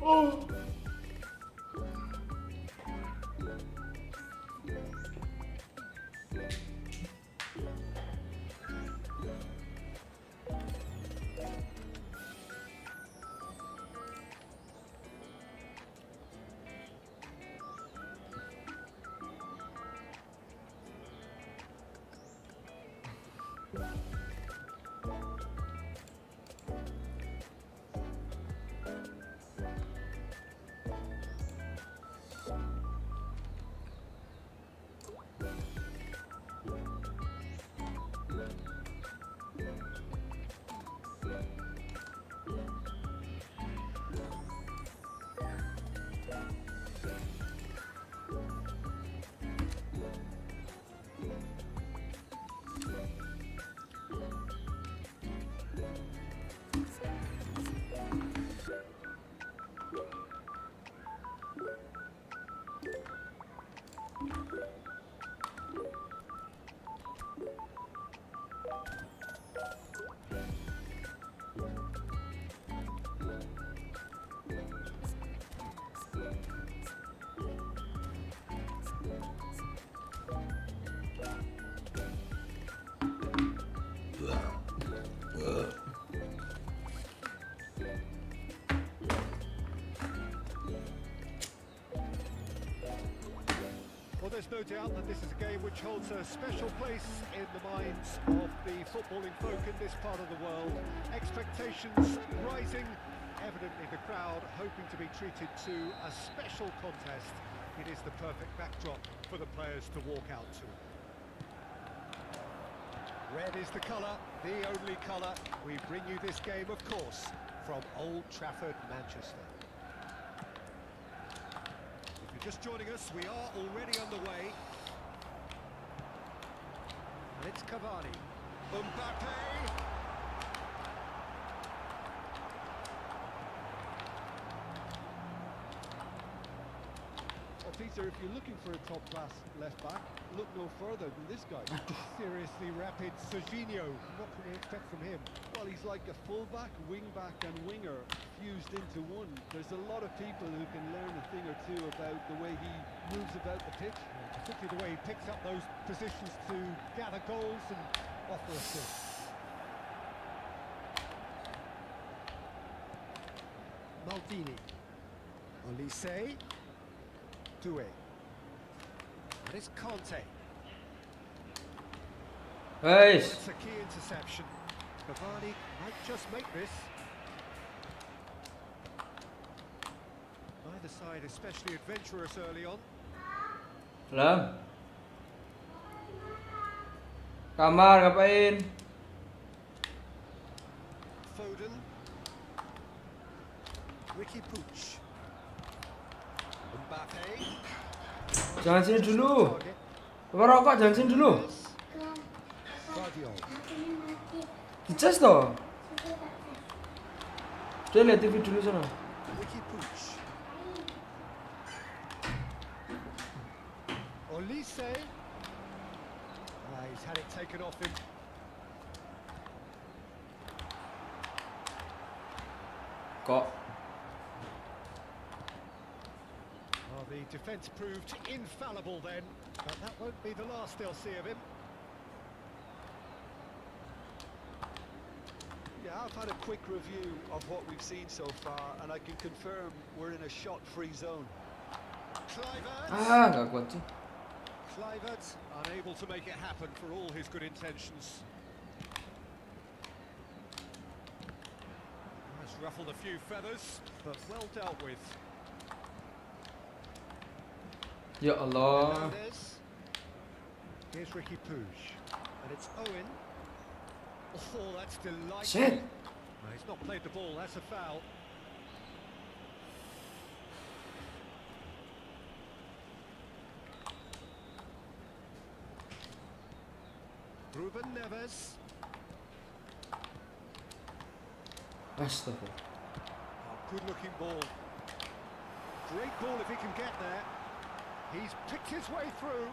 Oh. Well, there's no doubt that this is a game which holds a special place in the minds of the footballing folk in this part of the world. Expectations rising, evidently the crowd hoping to be treated to a special contest. It is the perfect backdrop for the players to walk out to. Red is the colour, the only colour. We bring you this game, of course, from Old Trafford, Manchester. Just joining us, we are already underway. And it's Cavani. Mbappe! Well, Peter, if you're looking for a top-class left-back, look no further than this guy. Seriously rapid Serginho. What can we expect from him? Well, he's like a full-back, wing-back and winger fused into one. There's a lot of people who can learn a thing or two about the way he moves about the pitch. Particularly the way he picks up those positions to gather goals and offer assists. Maldini. Olise. Doué. And it's Conte. Hey. It's a key interception. Cavani might just make this. Neither side especially adventurous early on. Lang. Kamar ngapain? Foden. Ricky Puig. Mbappe. Jangan sini dulu. Rokok jangan sini dulu. Guardiola. Dicas toh. Dia lihat TV dulu sana. Ricky Puig. Olise. He's had it taken off him. Kok. Oh, the defence proved infallible then, but that won't be the last they'll see of him. Yeah, I've had a quick review of what we've seen so far, and I can confirm we're in a shot-free zone. Kluivert. Nggak kuat sih. Kluivert unable to make it happen for all his good intentions. Has ruffled a few feathers, but well dealt with. Ya Allah. Hernandez. Here's Ricky Puig, and it's Owen. Oh, that's delightful. Shit. No, he's not played the ball, that's a foul. Ruben Neves. Astaga. Good looking ball. Great ball if he can get there. He's picked his way through.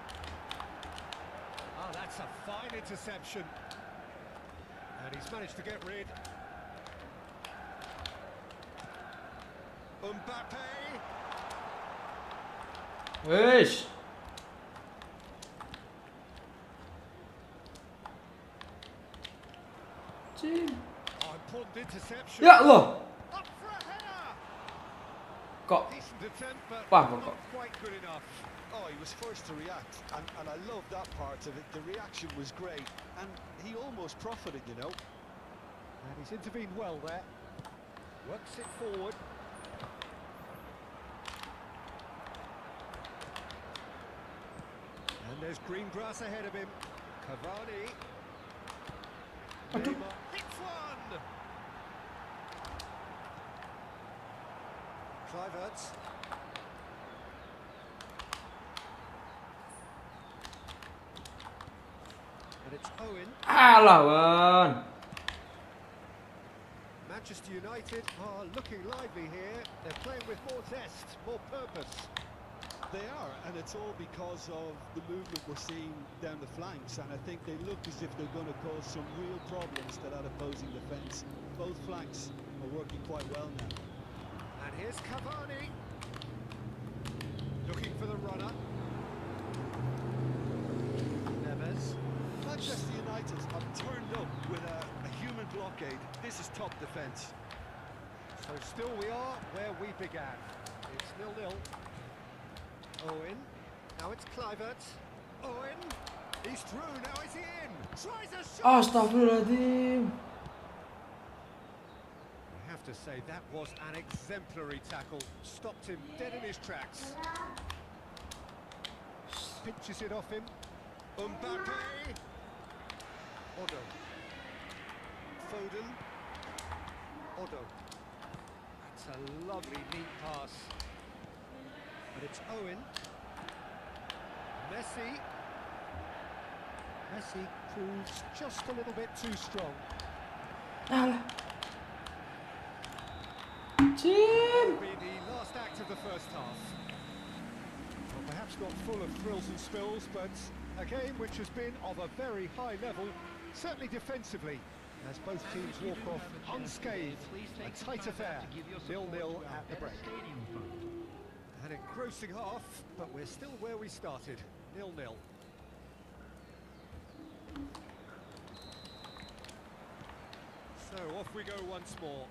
Ah, that's a fine interception. And he's managed to get rid. Mbappe. Wesh. Cim. Oh, important interception. Ya Allah. Up for a header. Kok Decent attempt, but Wah, not kok. quite good enough. Oh, he was first to react, and I love that part of it. The reaction was great, and he almost profited, you know. And he's intervened well there. Works it forward. And there's green grass ahead of him. Cavani. Aduh. Neymar hits one. Kluivert. And it's Owen. Alah, Wan. Manchester United are looking lively here. They're playing with more zest, more purpose. They are, and it's all because of the movement we're seeing down the flanks, and I think they look as if they're going to cause some real problems to that opposing defence. Both flanks are working quite well now. And here's Cavani. Looking for the runner. Neves. Manchester United have turned up with a human blockade. This is top defence. So still we are where we began. It's 0-0. Owen. Now it's Kluivert. Owen. He's through. Now is he in? Tries a shot. Astagfirullahaladzim. I have to say that was an exemplary tackle. Stopped him dead in his tracks. Pinches it off him. Mbappe. Odo. Foden. Odo. That's a lovely neat pass. But it's Owen. Messi. Messi proves just a little bit too strong. Alah. Cim. Will be the last act of the first half. Well, perhaps not full of thrills and spills, but a game which has been of a very high level, certainly defensively, as both teams walk off unscathed. A tight affair, 0-0 at the break. An engrossing half, but we're still where we started, 0-0. So off we go once more.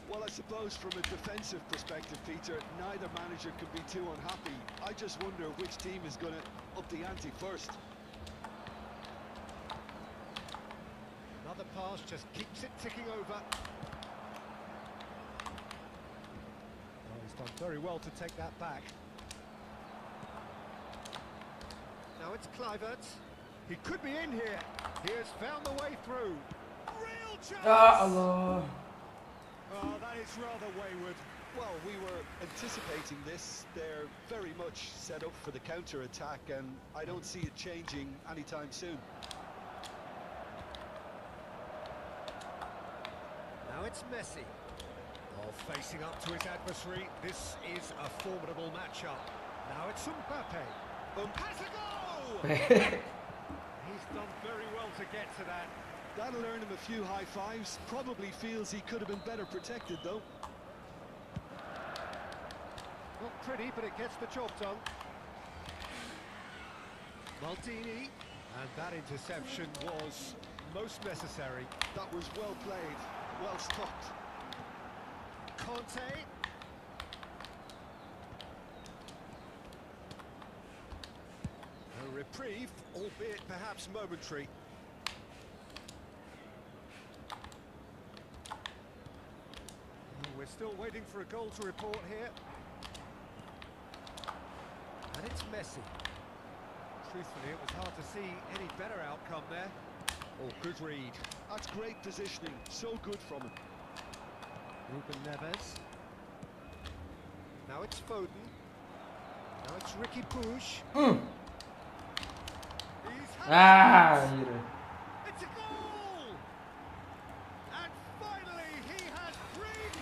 Well, I suppose from a defensive perspective, Peter, neither manager could be too unhappy. I just wonder which team is going to up the ante first. Another pass just keeps it ticking over. Oh, he's done very well to take that back. Now it's Kluivert. He could be in here. He has found the way through. Real chance! Ya Allah. Oh, that is rather wayward. Well, we were anticipating this. They're very much set up for the counter-attack, and I don't see it changing anytime soon. Now it's Messi. Oh, facing up to his adversary. This is a formidable matchup. Now it's Mbappe. Has a goal! He's done very well to get to that. That'll earn him a few high fives. Probably feels he could have been better protected, though. Not pretty, but it gets the job done. Maldini. And that interception was most necessary. That was well played, well stopped. Conte. A reprieve, albeit perhaps momentary. We're still waiting for a goal to report here. And it's Messi. Truthfully, it was hard to see any better outcome there. Oh, good read. That's great positioning, so good from him. Ruben Neves. Now it's Foden. Now it's Ricky Puig. He's had it. Gila. It's a goal! And finally he has breathed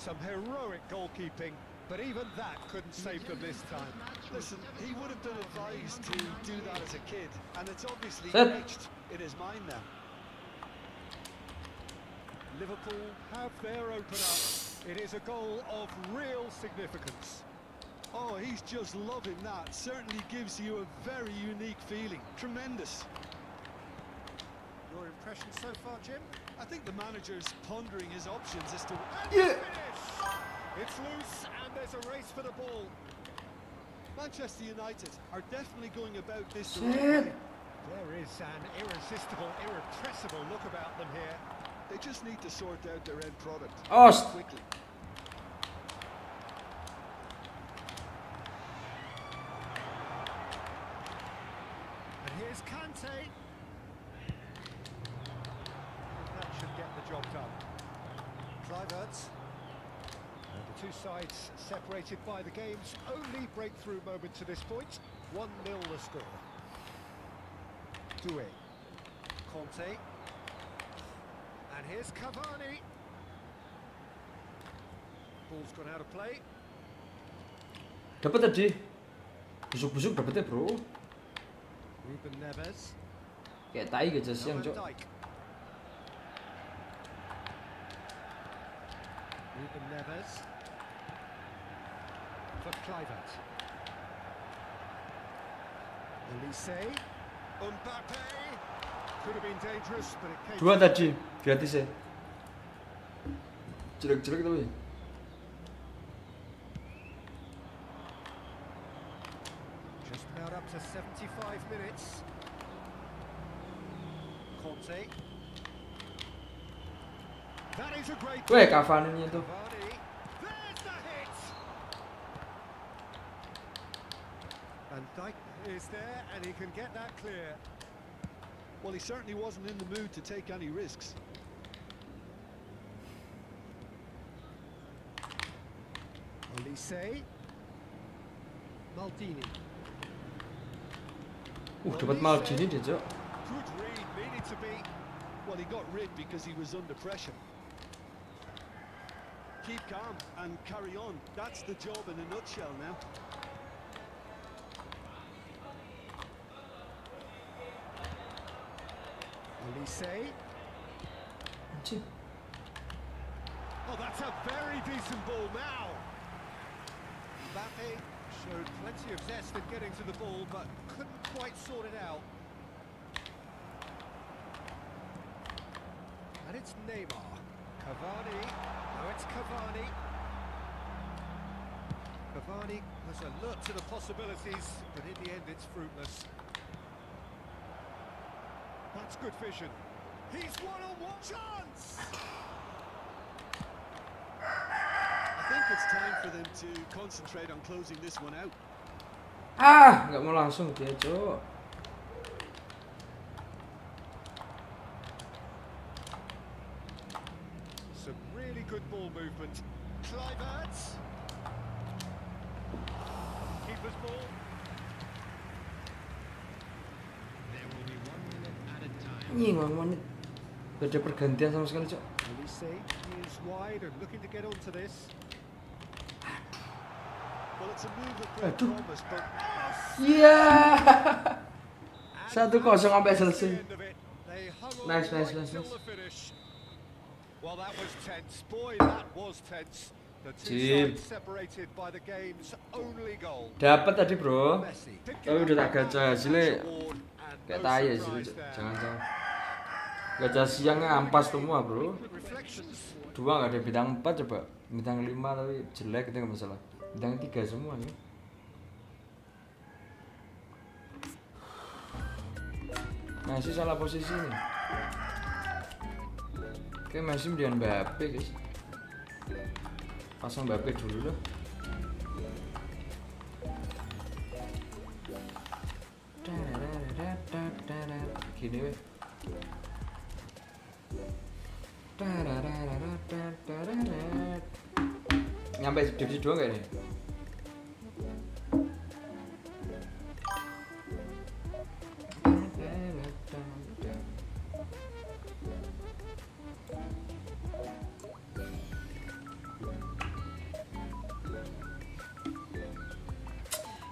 Some heroic goalkeeping, but even that couldn't save them this time. Listen, he would have been advised to do that as a kid, and it's obviously Set. etched in his mind now. Liverpool have their opener. It is a goal of real significance. Oh, he's just loving that. Certainly gives you a very unique feeling. Tremendous. Your impression so far, Jim? I think the manager's pondering his options as to... Yeah. It's loose and there's a race for the ball. Manchester United are definitely going about this the Shit. right way. There is an irresistible, irrepressible look about them here. They just need to sort out their end product Ost. quickly. And here's Kante. That should get the job done. Kluivert. And the two sides separated by the game's only breakthrough moment to this point. 1-0 the score. Doué. Conte. And here's Cavani. Ball's gone out of play. Dapat tadi. Busuk-busuk dapetnya bro. Ruben Neves. Kayak tai ke jas yang Van cok. Dijk. Ruben Neves. For Kluivert. Elise. Mbappe. Could have been dangerous, but it came. Dua tadi. Gratis ya. Jelek-jelek tapi. Just about up to 75 minutes. Conte. That is a great. Weh, Cavani-nya tuh. Cavani. There's the hit. And Dijk is there, and he can get that clear. Well, he certainly wasn't in the mood to take any risks. Elise. Maldini. Dapat Maldini dia cok. Good read, needed to be. Well, he got rid because he was under pressure. Keep calm and carry on. That's the job in a nutshell now. Elise. Anjing. Oh, that's a very decent ball now. Mbappe showed plenty of zest in getting to the ball, but couldn't quite sort it out. And it's Neymar. Cavani. Now it's Cavani. Cavani was alert to the possibilities, but in the end it's fruitless. That's good vision. He's one-on-one chance! I think it's time for them to concentrate on closing this one out. Ah, nggak mau langsung dia cok. Some really good ball movement. Kluivert. Keeper's ball. There will be 1 minute added time. Anjing 1 menit. Gak ada pergantian sama sekali cok. Elise is wide and looking to get onto this. Well, it's a move of great Aduh. promise, but Iya. And 1-0 sampai that's the selesai. end of it. They hung on Nice, right nice, nice, till nice. the finish. Well, that was tense. Boy, that was tense. The two Jim. sides separated by the game's only goal. Dapat tadi bro. Messi. Tapi udah tak gacha hasilnya Award and kayak no tai surprise hasilnya cok. there. Jangan-jangan. Gacha siangnya ampas semua bro. Reflections. 2 nggak ada bintang 4 coba. Bintang 5 tapi jelek itu nggak masalah. Bintang 3 semua nih. Masih salah posisi nih. Oke, masih dengan Mbappe guys. Pasang Mbappe dulu lah. Gini weh. Nyampe divisi 2 nggak nih?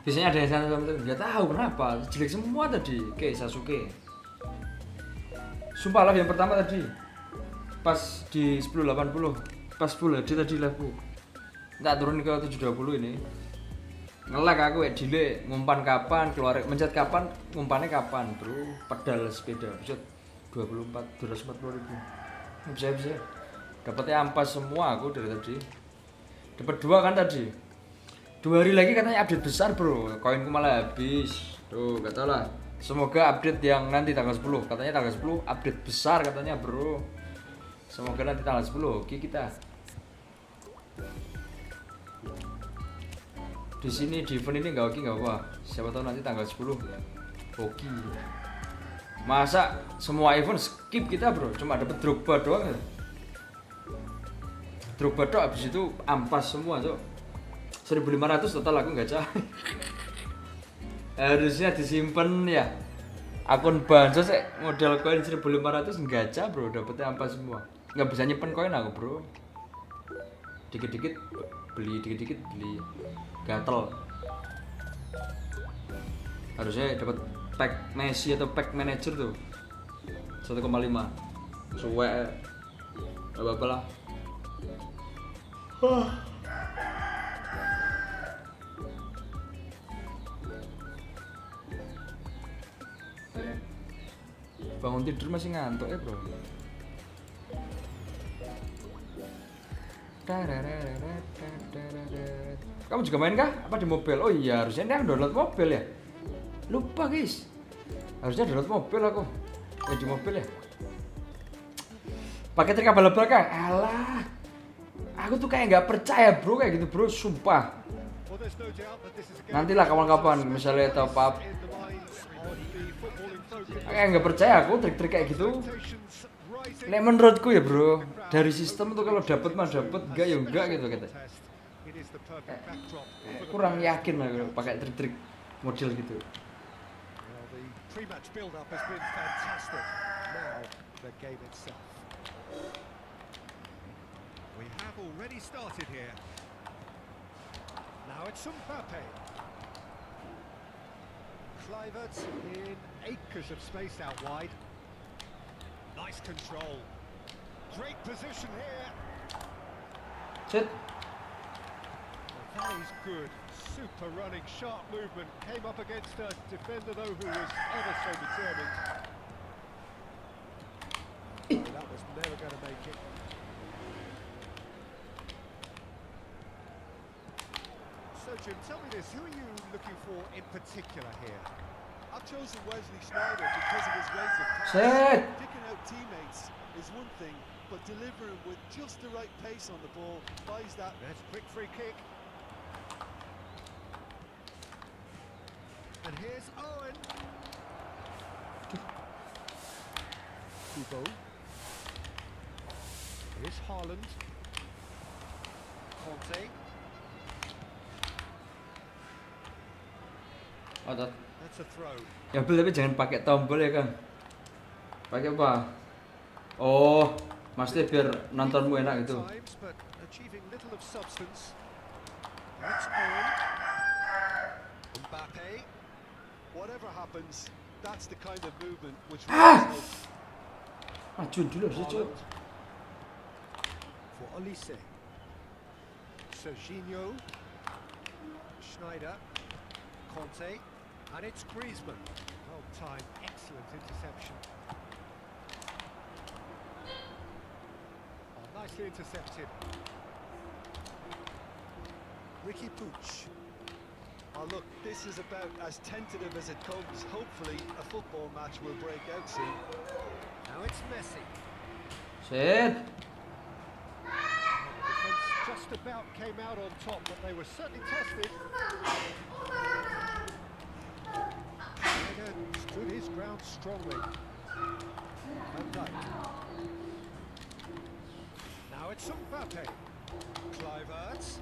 Biasanya ada yang sana sama itu nggak tahu kenapa jelek semua tadi kayak Sasuke. Sumpah live yang pertama tadi pas di 1080 pas full HD tadi live nggak turun ke 720 ini nge-lag aku ya delay ngumpan kapan keluar mencet kapan ngumpannya kapan bro pedal sepeda bisa 240.000 bisa dapatnya ampas semua aku dari tadi dapat 2 kan tadi 2 hari lagi katanya update besar bro koinku malah habis tuh gak tau lah semoga update yang nanti tanggal 10 katanya tanggal 10 update besar katanya bro semoga nanti tanggal 10 oke kita di sini di event ini nggak oke nggak apa siapa tahu nanti tanggal 10 oke masa semua event skip kita bro cuma dapat Drogba doang ya Drogba doang habis itu ampas semua cok 1.500 total aku nggak cah harusnya disimpan ya akun bansos modal koin 1.500 nggak cah bro dapetnya ampas semua nggak bisa nyimpen koin aku bro dikit-dikit beli gatel harusnya dapat pack Messi atau pack manager tuh 1,5 suwe apa lah bangun tidur masih ngantuk ya bro kamu juga main kah? Apa di mobil? Oh iya, harusnya ini download mobil ya. Lupa guys. Harusnya download mobil aku. Di mobil ya. Pakai trik kabel belakang. Alah. Aku tuh kayak nggak percaya bro kayak gitu bro, sumpah. Nantilah kawan-kawan misalnya top up. Kayak nggak percaya aku trik-trik kayak gitu. Nek menurutku ya bro, dari sistem tuh kalau dapat mah dapat, enggak ya enggak gitu kata. Kurang yakin lah kalau pakai trik-trik model gitu. Pre-match build-up has been fantastic. Now the game itself. We have already started here. Now it's Mbappe. Kluivert in acres of space out wide. Nice control. Great position here. Shit. That is good. Super running, sharp movement. Came up against a defender though who was ever so determined. That was never going to make it. So Jim, tell me this, who are you looking for in particular here? I've chosen Wesley Sneijder because of his rate of pass. Shit. Picking out teammates is one thing, but delivering with just the right pace on the ball buys that. That's a quick free kick. And here's Owen. Kubo. Here's Haaland. Conte. Otot. That's a throw. Ya tapi jangan pakai tombol ya kan. Pakai apa? Oh, maksudnya biar nontonmu enak gitu. Times, but achieving little of substance. That's Owen. Mbappe. Whatever happens, that's the kind of movement which Maju dulu sih cuy. For Olise. Serginho. Schneider. Conte. And it's Griezmann. Well timed, excellent interception. Oh, nicely intercepted. Ricky Puig. Oh look, this is about as tentative as it comes. Hopefully a football match will break out soon. Now it's Messi. Shit. The defence just about came out on top, but they were certainly tested. Schneider stood his ground strongly. Van Dijk. Now it's Mbappe. Kluivert.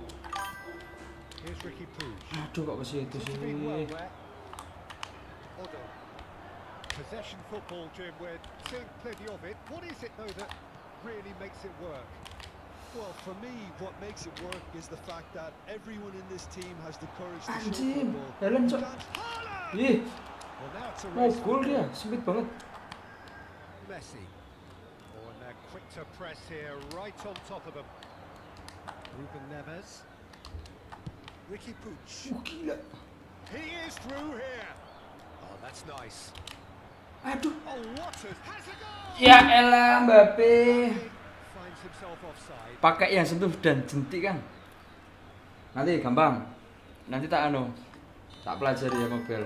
Here's Ricky Puig. Aduh kok ke situ Seems to be well sih. there. Odo. Possession football, Jim. We're seeing plenty of it. What is it though that really makes it work? Well, for me, what makes it work is the fact that everyone in this team has the courage to show Anjir, football. Helen cok. Ih, Well, now it's a mau race gol for the dia, ball. sempit banget. Messi. Oh, and they're quick to press here, right on top of them. Ruben Neves. Ricky Puig. Gila. He is through here. Oh, that's nice. Aduh. Oh, what has a goal! Ya elah Mbappe. Finds himself offside. Pakai yang sentuh dan jentik kan. Nanti gampang. Nanti tak tak pelajari ya mobil.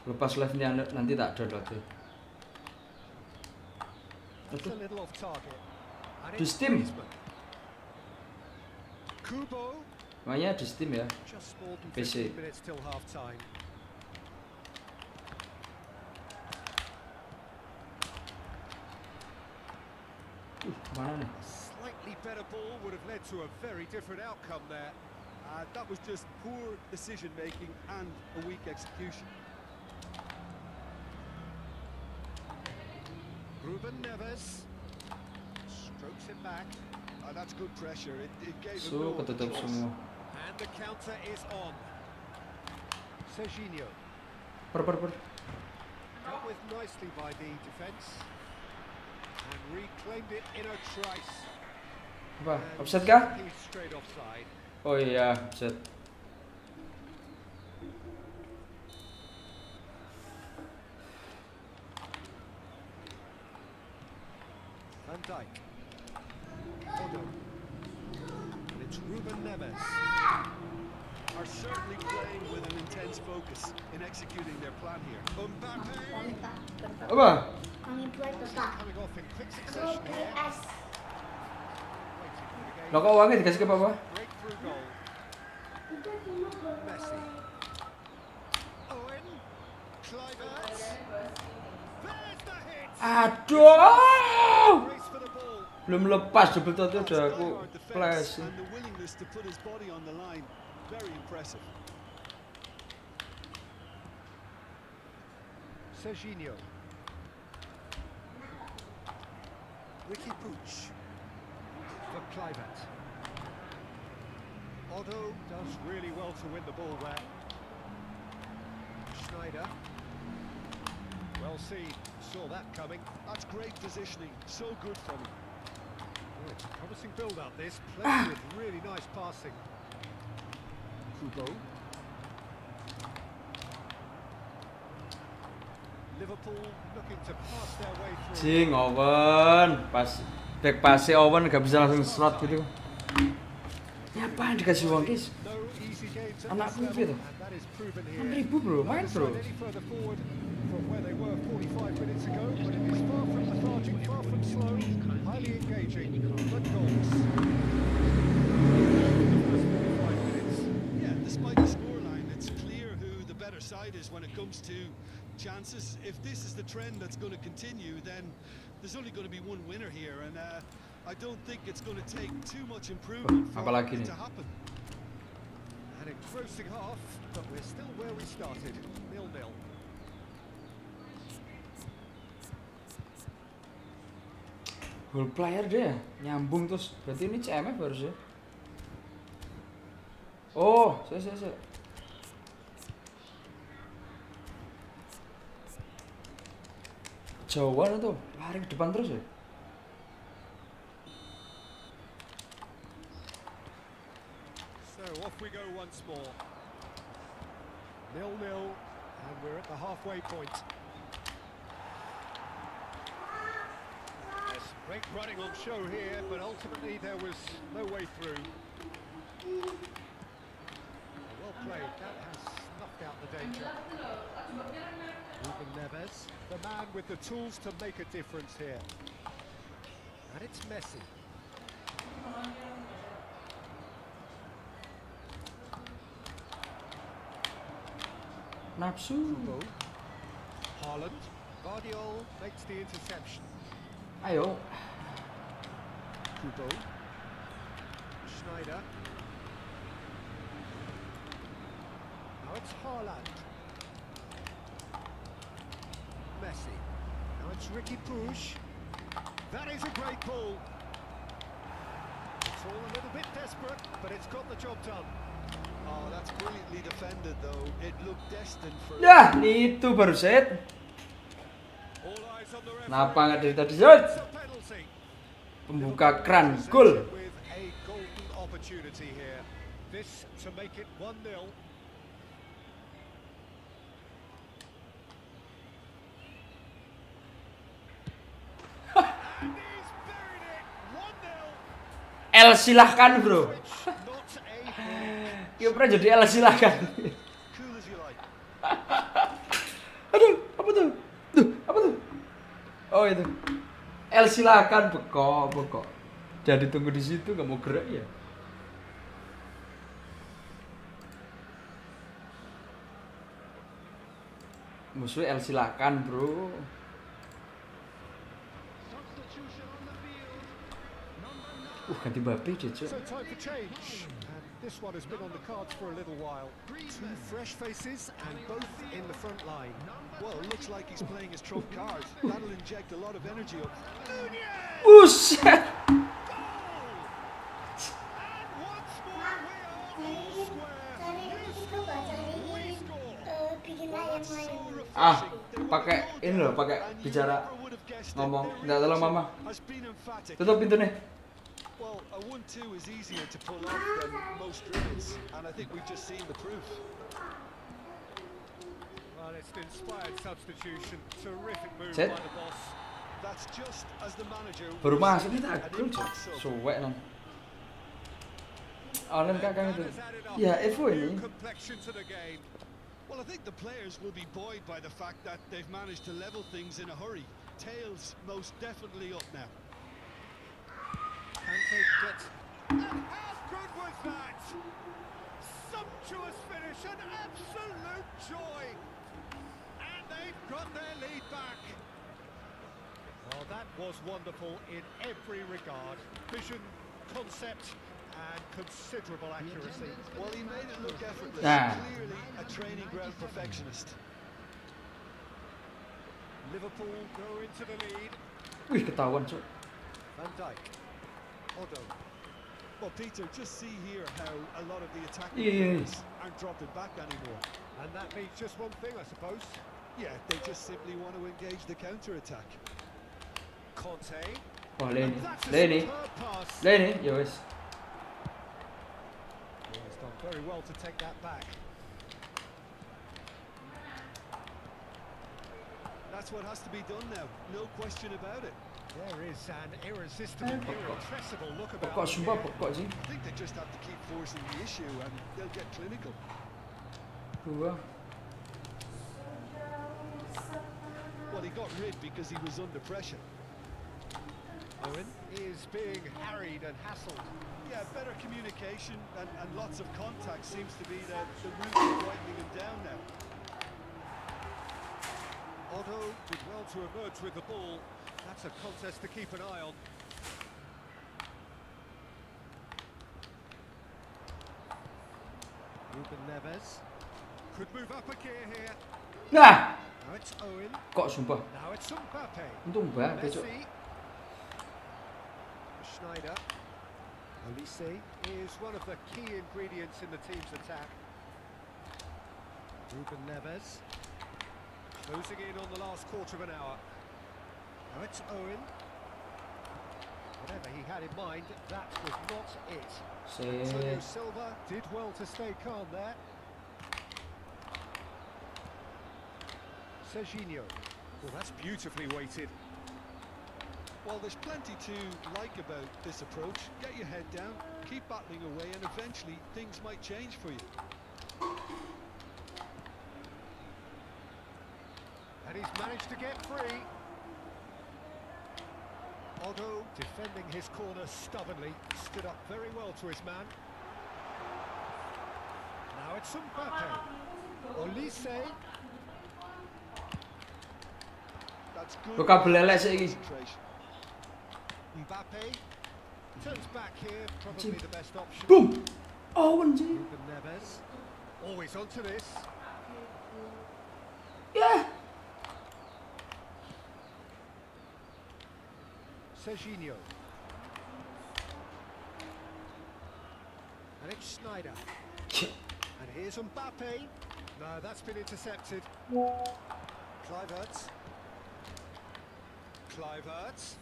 Lepas live-nya nanti tak download deh. It's a little off target. And Di it's Steam. Griezmann. Kubo. Makanya di Steam ya. Just more than PC. 15 minutes till half time. Mana nih? A slightly better ball would have led to a very different outcome there. That was just poor decision making and a weak execution. Ruben Neves strokes it back, That's good pressure. It gave him So no ketutup choice. semua. and the counter is on. Serginho Per. dealt with nicely by the defence and reclaimed it in a trice. Apa? And Offset kah? he's straight offside. Oh iya, offset. Van Dijk. Odo. And it's Ruben Neves. Are certainly playing with an intense focus in executing their plan here. Mbappe. Apa? Coming off in quick succession here. Waiting for the game. Lo kok uangnya dikasih ke bawah? Breakthrough goal. Messi. Owen. Kluivert. There's the hit. Aduh! Race for the ball. Belum lepas double tadi udah That's aku skyhard defense flash. and the willingness to put his body on the line. Very impressive. Serginho. Ricky Puig. For Kluivert. Otto does really well to win the ball there. Schneider. Well seen. Saw that coming. That's great positioning. So good from him. Oh, it's a promising build-up this. Played with really nice passing. Kubo. Liverpool looking to pass their way through. Jing Owen, pas back pass Owen gak bisa langsung slot gitu. Ngapain dikasih uang guys? No easy games at Anak this gue level, tuh. and that is proven here. 6.000 bro, main bro. Not any further forward from where they were 45 minutes ago, but it is far from lethargic, far from slow, highly engaging. But goals. First 45 minutes. Yeah, despite the scoreline, it's clear who the better side is when it comes to chances. If this is the trend that's going to continue, then there's only going to be one winner here, and I don't think it's going to take too much improvement for apalagi it nih? to happen. An engrossing half, but we're still where we started. 0-0. Goal player dia nyambung terus. Berarti ini CMF harusnya. Oh, saya. Jauhan itu, lari ke depan terus ya. So off we go once more. 0-0, and we're at the halfway point. Yes, great running on show here, but ultimately there was no way through. Well played, that has snuffed out the danger. Ruben Neves, the man with the tools to make a difference here. And it's Messi. Nafsu. Kubo. Haaland. Guardiola makes the interception. Ayo. Kubo. Schneider. Now it's Haaland. Messi. Now it's Ricky Puig. That is a great ball. It's all a little bit desperate, but it's got the job done. Oh, that's brilliantly defended, though. It looked destined for. Ya, itu baru set. All eyes on the referee. Kenapa nggak dari tadi set? It's a penalty. Pembuka keran, gol. With a golden opportunity here. This to make it 1-0. And he's buried it. 1-0. L silahkan bro. Not a break. Kiper jadi L silahkan. Cool as you like. Aduh, apa tuh? Tuh, apa tuh? Oh itu. L silahkan bekok. Jadi tunggu di situ, nggak mau gerak ya. Musuh L silahkan bro. Substitution on the field. Ganti Mbappe Cece. So time for change. And this one has been on the cards for a little while. Two fresh faces and both in the front line. Well, it looks like he's playing his trump card. That'll inject a lot of energy up. Buset. And once more we are all square. You score, we score. Bikin layar main. Ah, pakai ini loh, pakai bicara ngomong. Nggak tolong mama. Has been emphatic. Tutup pintu nih. Well, a 1-2 is easier to pull off than most dribbles, and I think we've just seen the proof. Well, it's an inspired substitution. Terrific move Set. by the boss. That's just as the manager. Baru was masuk seeing nih an takut. impact sub. Suwek nang. Alan kakak itu. And has added a Ya, whole Evo new ini. complexion to the game. Well, I think the players will be buoyed by the fact that they've managed to level things in a hurry. Tails most definitely up now. Kante gets. And how good was that? Sumptuous finish, an absolute joy. And they've got their lead back. Well, that was wonderful in every regard. Vision, concept, and considerable accuracy. Well, he made it look effortless. Ah. Clearly a training ground perfectionist. Liverpool go into the lead. Wih, ketahuan cok. Van Dijk. Otto. Well, Peter, just see here how a lot of the attacking Yeah. players aren't dropping back anymore. And that means just one thing, I suppose. Yeah, they just simply want to engage the counter-attack. Conte. Wah, Leni. That's a Leni. superb pass. Leni, ya wes. Well, he's done very well to take that back. That's what has to be done now. No question about it. There is an irresistible, irrepressible look about Pokok him sumpah here. pokok sih. I think they just have to keep forcing the issue and they'll get clinical. Dua. Well, he got rid because he was under pressure. Owen is being harried and hassled. Yeah, better communication and lots of contact seems to be the route to wiping him down now. Otto did well to emerge with the ball. That's a contest to keep an eye on. Ruben Neves could move up a gear here. Nah, Now it's Owen. kok sumpah. Now it's Mbappe. Untung Mbappe cok. Messi. Schneider. Olise is one of the key ingredients in the team's attack. Ruben Neves. Closing in on the last quarter of an hour. Now it's Owen. Whatever he had in mind, that was not it. Antonio Set. Silva did well to stay calm there. Serginho. Well, that's beautifully weighted. Well, there's plenty to like about this approach. Get your head down, keep battling away, and eventually things might change for you. And he's managed to get free. Otto, defending his corner stubbornly, stood up very well to his man. Now it's Mbappe. Olise. That's good. Kok kabel lelek sih iki. concentration. Mbappe turns back here, probably the best option. Boom. Owen sih. Ruben Neves. Always onto this. Ya. Serginho. And it's Schneider. And here's Mbappe. No, that's been intercepted. Kluivert. Kluivert.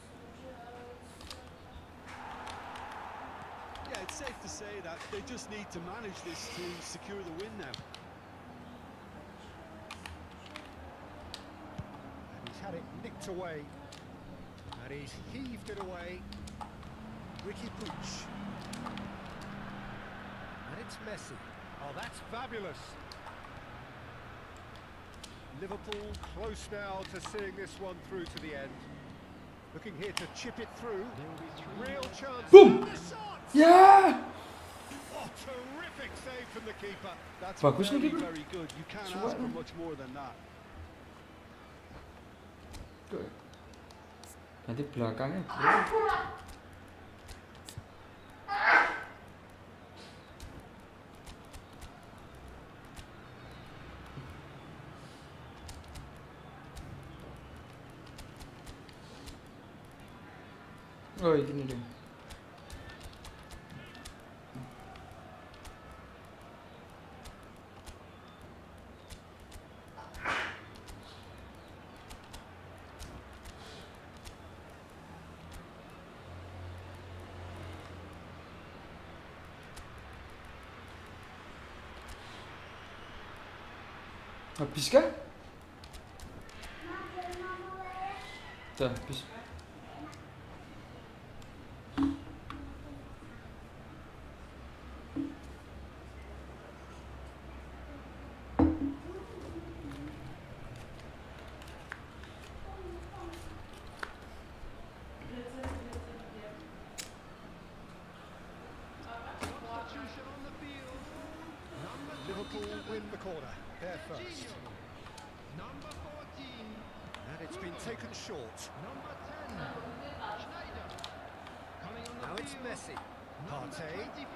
Yeah, it's safe to say that they just need to manage this to secure the win now. And he's had it nicked away. And he's heaved it away. Ricky Puig. And it's Messi. Oh, that's fabulous. Liverpool close now to seeing this one through to the end. Looking here to chip it through. Real chance. Boom! And the shot! Ya. Oh, terrific save from the keeper. That's Bagus nih, very, keeper. very good. You can't Coba ask for nih. much more than that. Tuh. Nanti belakangnya. Oh, ini deh. Habis kan? Tuh, habis. Liverpool win the corner. They're first. Number 14, And it's been taken short. number 10, Schneider. Coming on the Now it's field, Messi. number Partey. 25,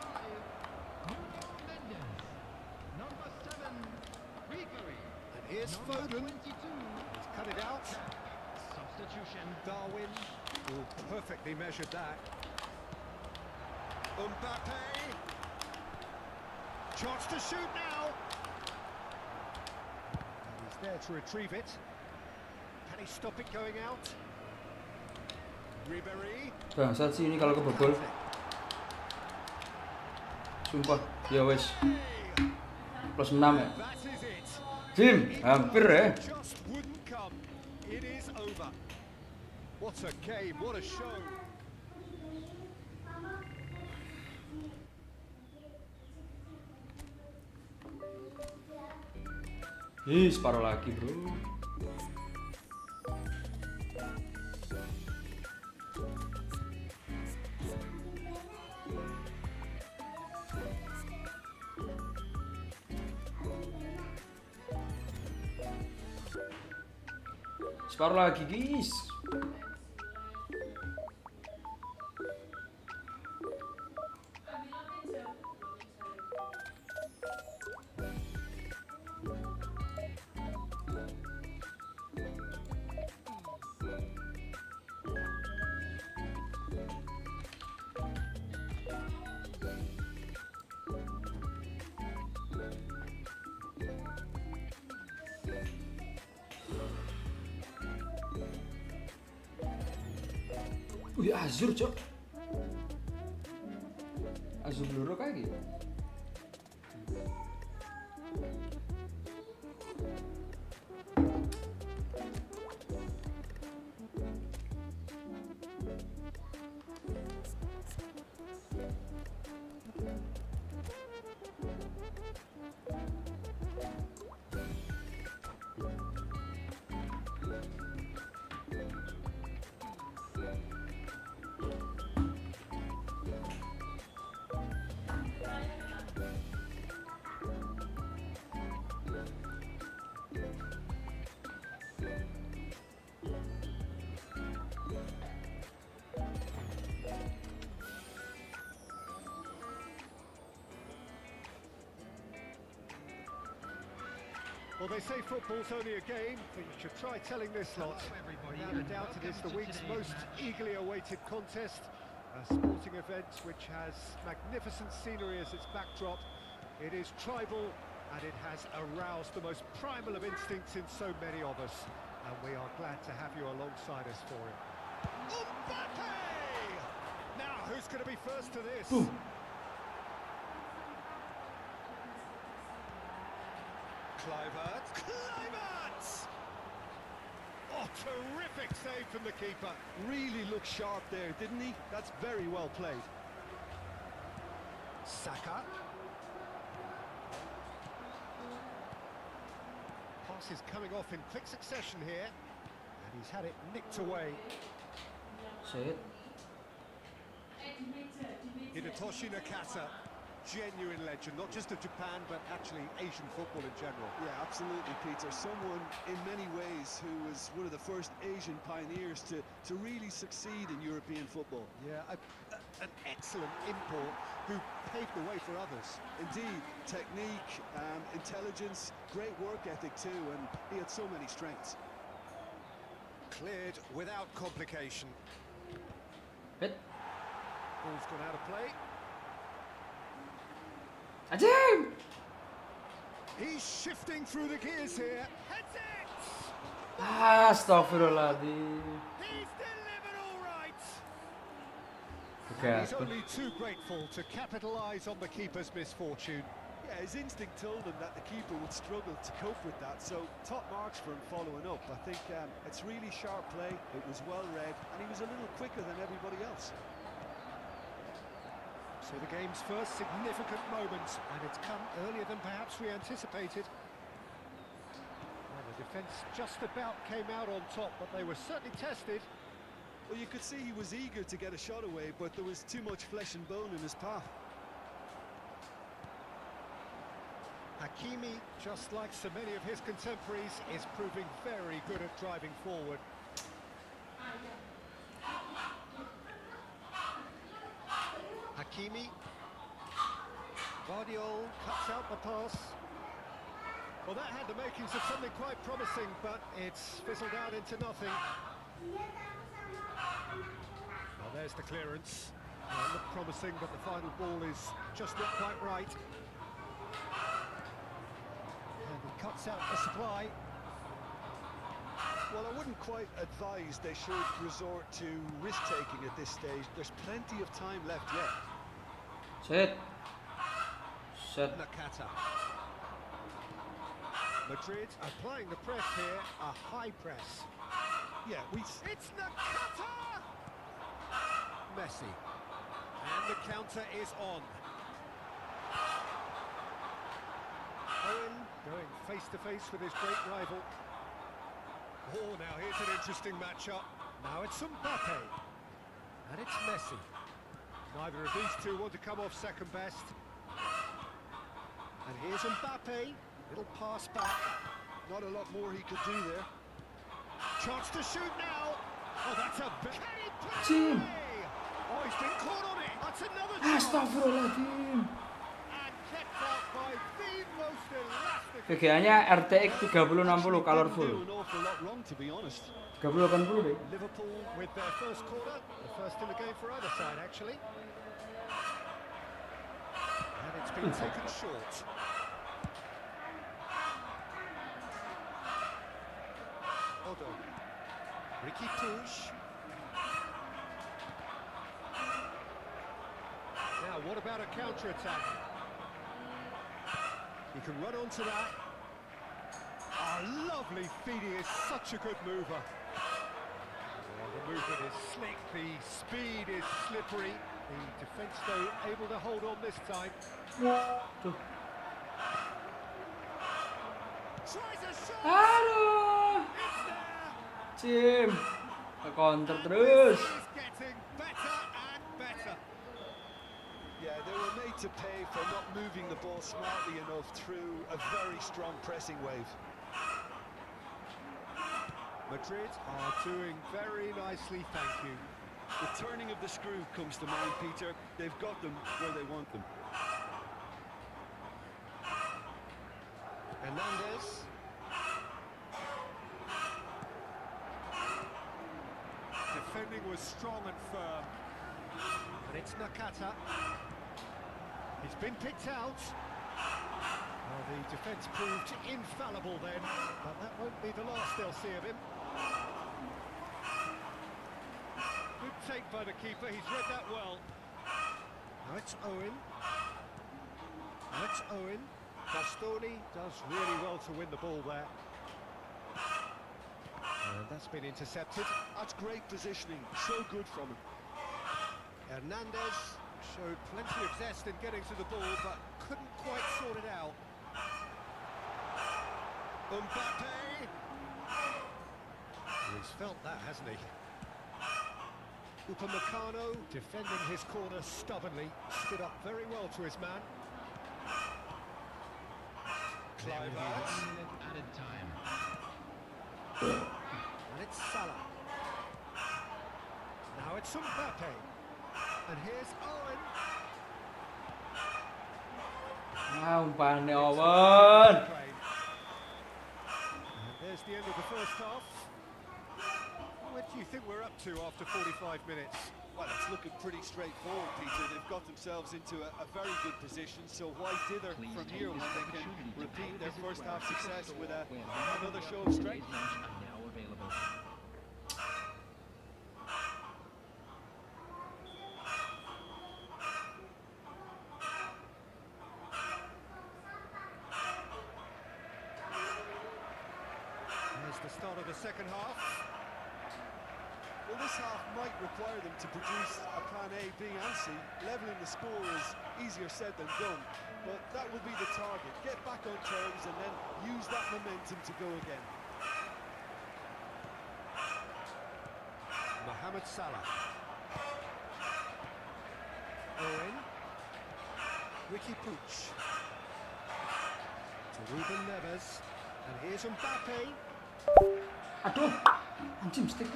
Nuno Mendes. Number 7, Ribery. And here's Number Foden. 22, He's cut it out. substitution. Darwin. Oh, perfectly measured that. Mbappe. Chance to shoot now. And he's there to retrieve it. Can he stop it going out? Ribery. Bangsat sih ini kalau kebobol. Sumpah, ya wes. Plus 6 ya. That is it. Jim, hampir ya. Just wouldn't come. It is over. What a game, what a show. Ih, separuh lagi, bro. Separuh lagi, guys. Wih, Azur, cok. Azur bluro kayak gitu. Well, they say football's only a game, but you should try telling this lot. Without a doubt, it is the week's most eagerly awaited contest. A sporting event which has magnificent scenery as its backdrop. It is tribal, and it has aroused the most primal of instincts in so many of us. And we are glad to have you alongside us for it. Mbappe! Now, who's going to be first to this? Ooh. Kluivert! Oh, terrific save from the keeper. Really looked sharp there, didn't he? That's very well played. Saka. Pass is coming off in quick succession here, and he's had it nicked away. Shit. Hidetoshi Nakata, genuine legend, not just of Japan, but actually Asian football in general. Yeah, absolutely, Peter. Someone in many ways who was one of the first Asian pioneers to really succeed in European football. Yeah, an excellent import who paved the way for others. Indeed, technique, intelligence, great work ethic too, and he had so many strengths. Cleared without complication. Hit. Ball's gone out of play. Ajim! He's shifting through the gears here. Heads it! Astagfirullahaladzim. He's delivered all right. Okay. And he's only too grateful to capitalise on the keeper's misfortune. Yeah, his instinct told him that the keeper would struggle to cope with that, so top marks for him following up. I think it's really sharp play, it was well read, and he was a little quicker than everybody else. So the game's first significant moment, and it's come earlier than perhaps we anticipated. Well, the defence just about came out on top, but they were certainly tested. Well, you could see he was eager to get a shot away, but there was too much flesh and bone in his path. Hakimi, just like so many of his contemporaries, is proving very good at driving forward. Hakimi. Guardiola cuts out the pass. Well, that had the makings of something quite promising, but it's fizzled out into nothing. Well, there's the clearance. Looked promising, but the final ball is just not quite right. And he cuts out the supply. Well, I wouldn't quite advise they should resort to risk-taking at this stage. There's plenty of time left yet. Shit. Shit. Nakata. Madrid applying the press here, a high press. Yeah, It's Nakata! Messi. And the counter is on. Owen going face-to-face with his great rival. Oh, now here's an interesting matchup. Now it's Mbappe. And it's Messi. Neither of these two want to come off second best. And here's Mbappe. Little pass back. not a lot more he could do there. Chance to shoot now. Oh, that's a big... Team. Oh, he's been caught on it. That's another chance. Astagfirullahaladzim. And kept out by the most elastic... VGA-nya RTX 3060 colorful. Do an awful lot wrong, to be honest. 3080 deh. Liverpool with their first corner, the first in the game for either side, actually. And it's been taken short. Odo. Ricky Push. Now, what about a counter-attack? He can run onto that. Lovely feed, he is such a good mover. Well, the movement is slick, the speed is slippery. The defence, though, able to hold on this time. Tuh. Tries a shot! Aduh. It's there! Cim. Ke counter And terus. this is getting better and better. Yeah, they were made to pay for not moving the ball smartly enough through a very strong pressing wave. Madrid are doing very nicely, thank you. The turning of the screw comes to mind, Peter. They've got them where they want them. Hernandez. defending was strong and firm. And it's Nakata. He's been picked out. Well, the defence proved infallible then, but that won't be the last they'll see of him. Good take by the keeper, he's read that well. Now it's Owen. Now it's Owen. Bastoni does really well to win the ball there. And that's been intercepted. That's great positioning, so good from him. Hernandez showed plenty of zest in getting to the ball, but couldn't quite sort it out. Mbappe! He's felt that, hasn't he? Upamecano, defending his corner stubbornly, stood up very well to his man. Clivert. Added time. And it's Salah. Now it's Mbappe. And here's Owen. Umpan Owen. And there's the end of the first half. What do you think we're up to after 45 minutes? Well, it's looking pretty straightforward, Peter. They've got themselves into a very good position, so why dither from here when they can repeat their first half success with another show of strength? Now available. There's the start of the second half. Well, this half might require them to produce a plan A, B and C. Levelling the score is easier said than done, but that will be the target. Get back on terms and then use that momentum to go again. Mohamed Salah. Owen. Ricky Puig. To Ruben Neves. And here's Mbappe. Aduh, anjing stick.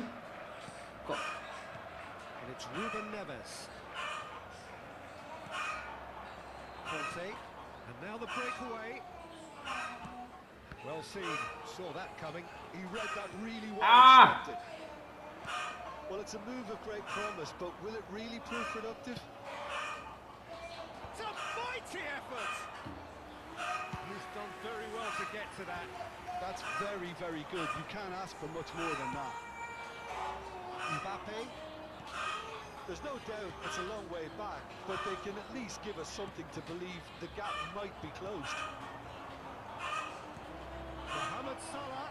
Kok And it's Ruben Neves. Conte. And now the breakaway. Well seen. Saw that coming. He read that really well. Ah! And stopped it. Well, it's a move of great promise, but will it really prove productive? It's a mighty effort! He's done very well to get to that. That's very, very good. You can't ask for much more than that. Mbappe. There's no doubt it's a long way back, but they can at least give us something to believe the gap might be closed. Mohamed Salah.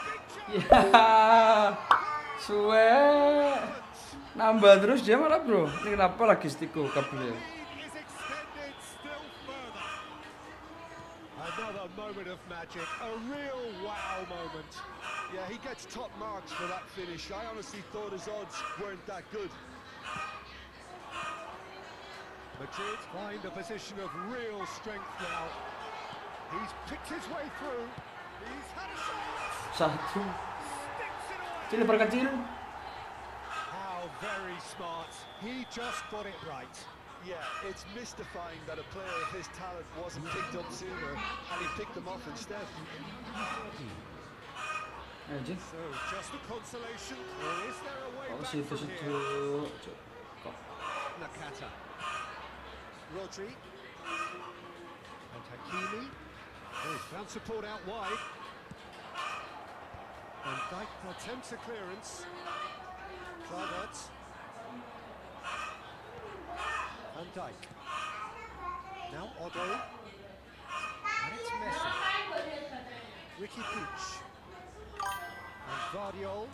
Big chance! ya suwe nambah terus dia malah bro. Ini kenapa lagi stickku kabelnya? Lead is extended still further. Another moment of magic, a real wow moment. Yeah, he gets top marks for that finish. I honestly thought his odds weren't that good. Madrid find a position of real strength now. He's picked his way through. He's had a shot. Satu Sticks it away. kecil perkecil. How very smart. He just got it right. Yeah, it's mystifying that a player of his talent wasn't picked up sooner, and he picked them off instead. Anjing. So, just a consolation, or is there a way Oh back situ from situ. here? Kok Nakata. Rodri. And Hakimi. Oh, he's found support out wide. And Dijk attempts a clearance. Clivert. Van Dijk. Now Otto. And it's Messi. Ricky Puig. And Guardiol.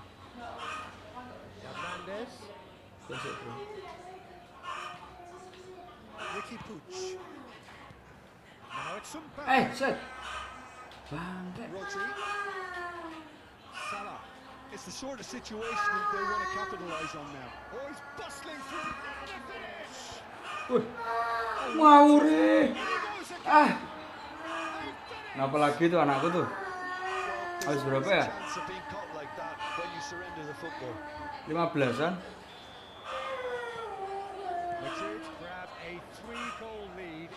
Hernandez. Besok, bro. Ricky Puig. Now it's Mbappe. Set. Bangke. Rodri. Salah. It's the sort of situation they want to capitalise on now. Oh, he's bustling through. And a finish. Ngawur. He goes again. Ah, They've done it. kenapa lagi tuh anakku tuh? Habis berapa ya? Chance of being caught like that when you surrender the football. 15-an. Madrid grab a 3-goal lead.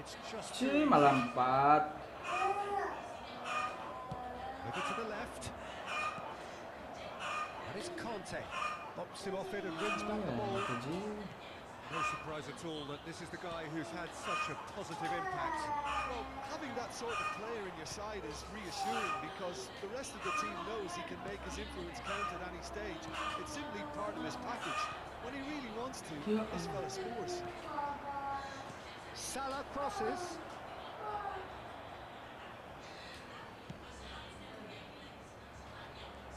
It's just Ci malah 4. over to the left. And it's Conte. Bops him off it and wins back the ball. No surprise at all that this is the guy who's had such a positive impact. Well, having that sort of player in your side is reassuring because the rest of the team knows he can make his influence count at any stage. It's simply part of his package. When he really wants to, this fella scores. Salah crosses.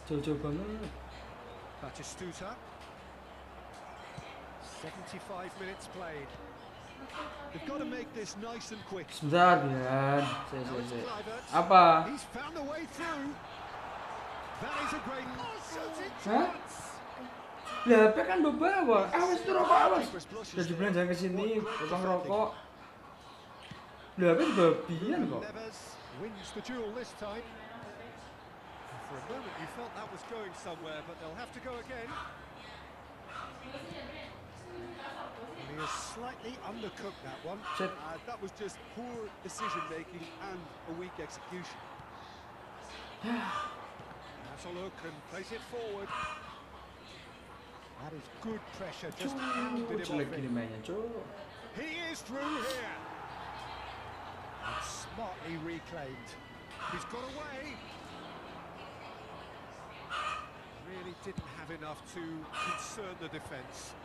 Jauh-jauh banget. Batistuta. 75 minutes played. They've got to make this nice and quick. Sebentar ya. Now it's Kluivert. Apa? He's found a way through. That is a great shooting Hah? chance. Lah, HP kan do bawa. Awas tuh rokok awas. Keeper's flush Udah is dibilang there. jangan kesini, What great potong defending. rokok. Lah, HP babian kok. Neves wins the duel this time. For a moment you felt that was going somewhere, but they'll have to go again. And he has slightly undercooked that one. Set. That was just poor decision making and a weak execution. Has a look and plays it forward. That is good pressure, just hounded him Jelek off gini it. mainnya, Cuk. He is through here. And smartly reclaimed. He's got away. Really didn't have enough to concern the defence.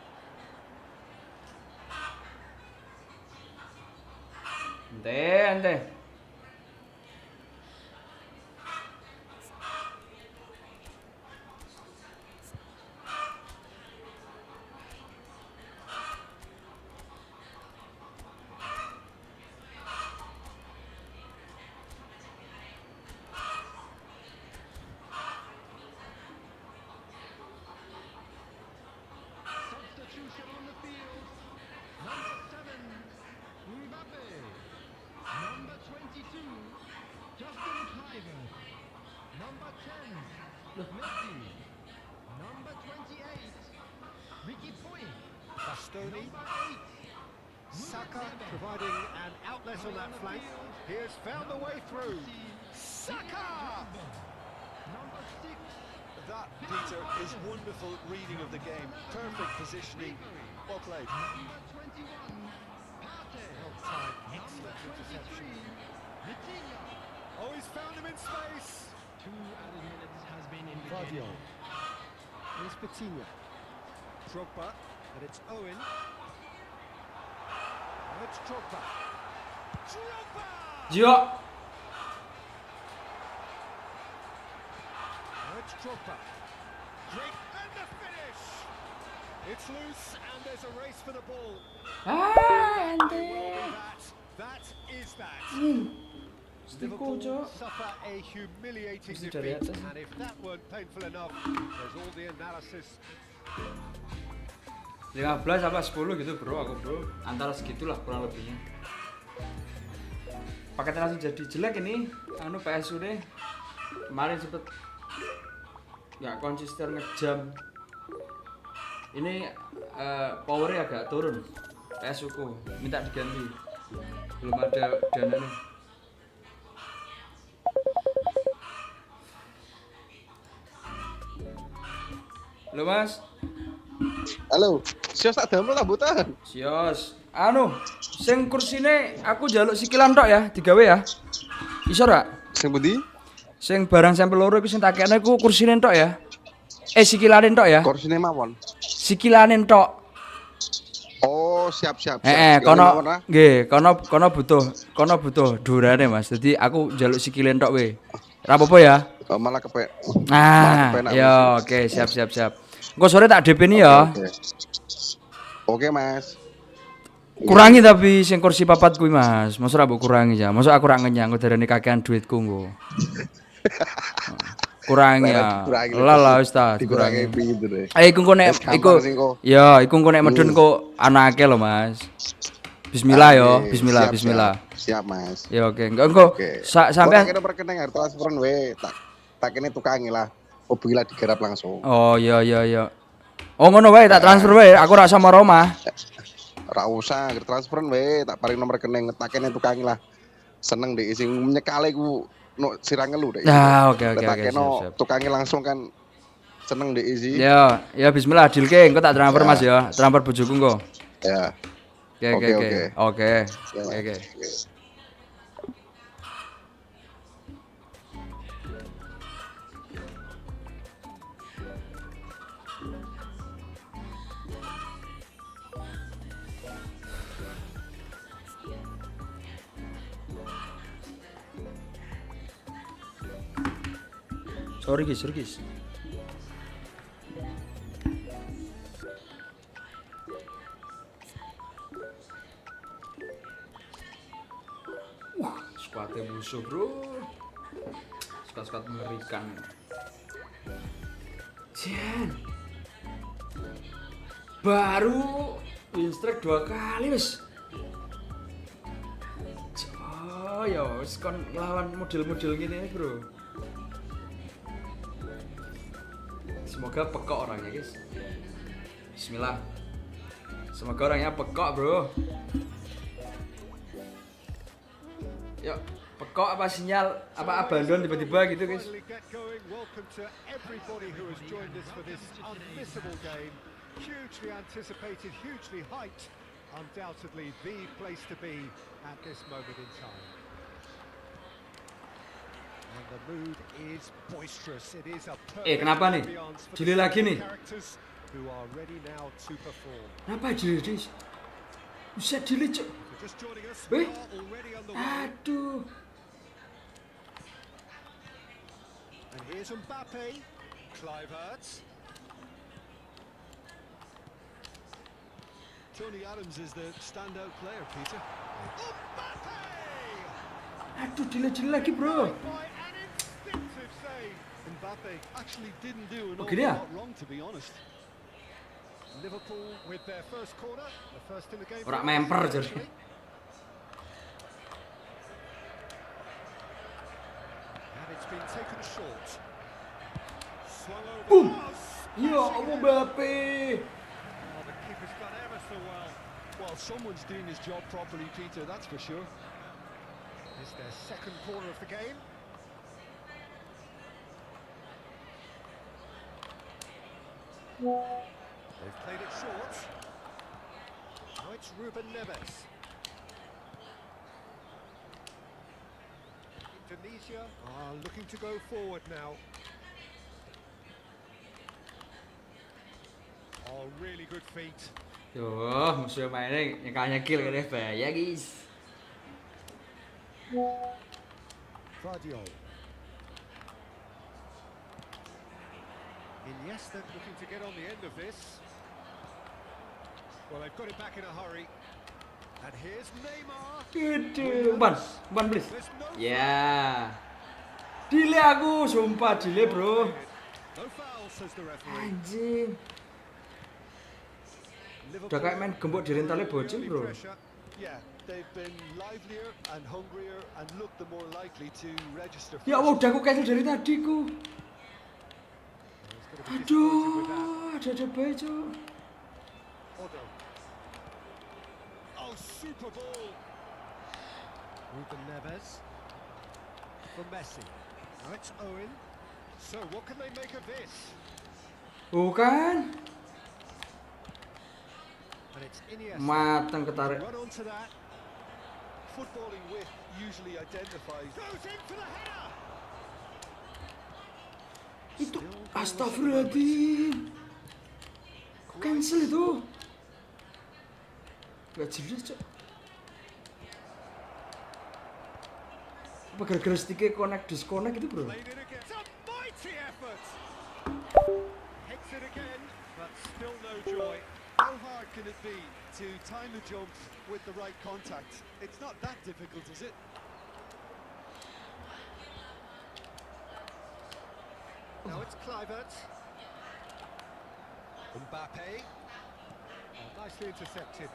Ente. Substitution on the field. Number 7, Mbappe. Number 22, Justin Kluivert. Number 10, Messi. Number 28, Ricky Point. Bastoni, Number 8, Saka providing an outlet on that flank. He has found a way through. Saka! Number 6, That, Peter, is wonderful reading of the game. Perfect positioning. Well played. number 21, Partey. Well timed, Number excellent interception. 23, Vitinha. Oh, he's found him in space. 2 added minutes has been in the Guardiol. game. Here's Vitinha. Drogba, and it's Owen. And it's Drogba. Drogba! Jio. Now it's Drogba. Great, and the finish! It's loose, and there's a race for the ball. Ah, ente. That is that. Stiku, Cuk. Suffer a humiliating Mesti dari defeat, atas. and if that weren't painful enough, there's all the analysis. 15 apa 10 gitu, Bro, aku, Bro. Antara segitulah kurang lebihnya. Paketnya langsung jadi jelek ini. Anu PSU deh. Kemarin sempet nggak konsisten ngejam. Ini powernya agak turun. PSU ku minta diganti. Belum ada dananya. Halo Mas, Halo, sios tak damel tak mboten? sios. Anu, sing kursine aku njaluk sikilan tok ya, digawe ya. Iso ora? Sing pundi? Sing barang sampel loro iku sing tak kene ku kursine tok ya. Sikilane tok ya. Kursine mawon. Sikilane tok. Oh, siap. Kono nggih, kono butuh durane Mas. Jadi aku njaluk sikilen tok we. Ora apa-apa ya. Oh, malah kepek. Nah, kepenak, yo oke, siap. Engko sore tak DP ni ya. Oke, Mas. Kurangi tapi sing kursi papat kuwi Mas. Mosok ora mbok kurangi ya. Mosok aku ora ngenyang darane kakean duitku engko. Kurangi ya. Lah wis ta dikurangi. Pintu deh. Iku engko nek iku ya, iku engko nek medun kok anake lho Mas. Bismillah yo, bismillah. Siap, Mas. Ya oke, engko sampean Kene perkening harus transferan we. Tak kene tukangi lah. Mobil lah digarap langsung. Oh iya. Oh ngono wae tak transfer wae, aku ora sama Roma. Ora usah transferan we, tak paring nomor rekening tak kene tukangi lah. Seneng deh sing nyekale ku no sirang ngelu deh. Nah, oke, Tak kene siap. tukangi langsung kan seneng di easy. Ya, ya bismillah dilke engko tak transfer Mas ya. Transfer bojoku engko. Ya. Oke. Oke. Oke. Ya. Oke. Sorry guys. Skuadnya musuh bro. Skuad mengerikan. Jen. Baru win streak 2 kali wis. Oh ya wis kon ngelawan model-model gini bro. Semoga pekok orangnya guys. Bismillah. Semoga orangnya pekok bro. Yuk, pekok apa sinyal apa abandon tiba-tiba gitu guys. Finally get going. Welcome to everybody who has joined us for this unmissable game. Hugely anticipated, hugely hyped. Undoubtedly the place to be at this moment in time. And the mood is boisterous. It is a kenapa nih? ambiance for Jeli the lagi nih. characters who are ready now to perform. Kenapa jeli guys? Bisa jeli cok. For just joining us, Weh. we are already on the way. Aduh. And here's Mbappe, Kluivert. Tony Adams is the standout player, Peter. Mbappe! Aduh jeli lagi bro. By an instinctive save. Mbappe actually didn't do an Oh, awful gini ya? lot wrong, to be honest. Liverpool with their first corner, the first in the game. Ora memper jadi. Actually. And it's been taken short. Swung over. Boom. Oh, Ya smashing Mbappe. it. Oh, the keeper's done ever so well. Well, someone's doing his job properly, Peter, that's for sure. It's their second corner of the game. They've played it short. Now it's Ruben Neves. Indonesia are looking to go forward now. Oh, really good feet. Yo, musuh mainnya nyekal-nyekil kayaknya bahaya guys. Vardio. Iniesta looking to get on the end of this. Well, they've got it back in a hurry. And here's Neymar. Gede, ban please. There's no Ya. Dile aku, sumpah dile bro. no foul, says the referee. Anjing. Udah kayak main gembok di rentalnya bocil bro. Yeah, they've been livelier and hungrier and looked the more likely to register. Ya Allah, first. udah aku cancel dari tadi ku. Aduh, ada bayi cuy. Odo. Oh, super ball. Ruben Neves. For Messi. Now it's Owen. So what can they make of this? Bukan. And it's Iniesta. Matang ketarik. Run onto that. Footballing width usually identifies. Goes in for the header. Itu astagfirullahaladzim. Kok cancel itu? Gak jelas cok. Apa gara-gara sticknya connect disconnect gitu bro? Played it again. It's a mighty effort. Hits it again, but still no joy. How hard can it be to time the jump with the right contact? It's not that difficult, is it? Now it's Kluivert. Mbappe. Oh, nicely intercepted.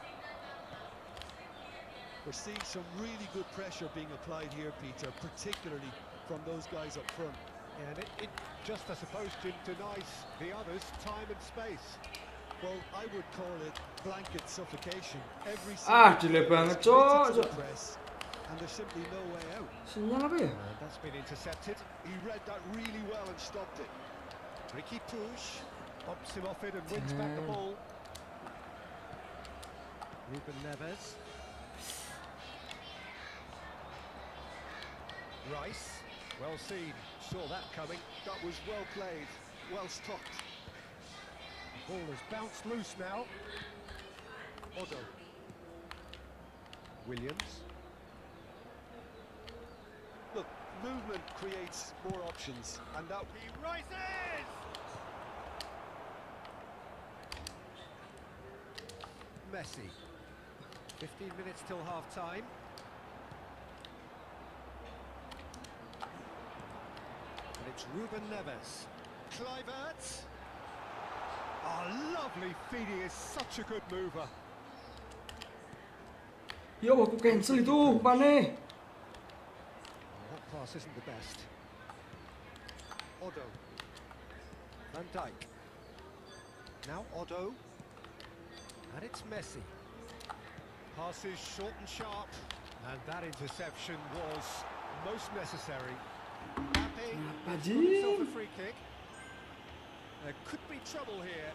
We're seeing some really good pressure being applied here, Peter, particularly from those guys up front. And it just, I suppose, denies the others time and space. Well, I would call it blanket suffocation. Every Delay banget player is committed to cok. the press, and there's simply no way out. Sinyal apa ya? That's been intercepted. He read that really well and stopped it. Ricky Push bumps him off it and wins back the ball. Ruben Neves. Rice, well seen, saw that coming. That was well played, well stopped. Ball has bounced loose now. Otto. Williams. Look, movement creates more options, and that He rises! Messi. 15 minutes till half-time. And it's Ruben Neves. Kluivert. Oh, lovely feed. He is such a good mover. Yo, aku cancel itu, Pane. That pass isn't the best. Otto. Van Dijk. Now Otto. And it's Messi. Passes short and sharp. And that interception was most necessary. Mbappe got himself a free kick. There could be trouble here.